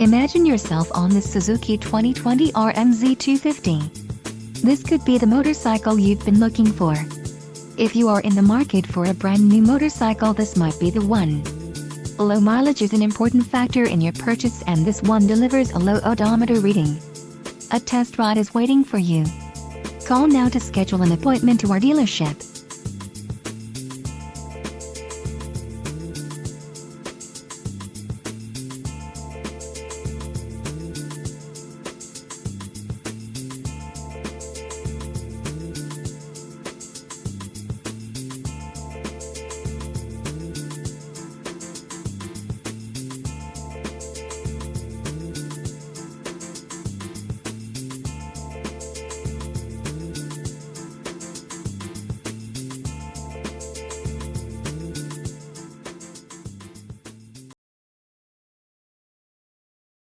Imagine yourself on the Suzuki 2020 RM-Z250. This could be the motorcycle you've been looking for. If you are in the market for a brand new motorcycle, this might be the one. Low mileage is an important factor in your purchase, and this one delivers a low odometer reading. A test ride is waiting for you. Call now to schedule an appointment to our dealership.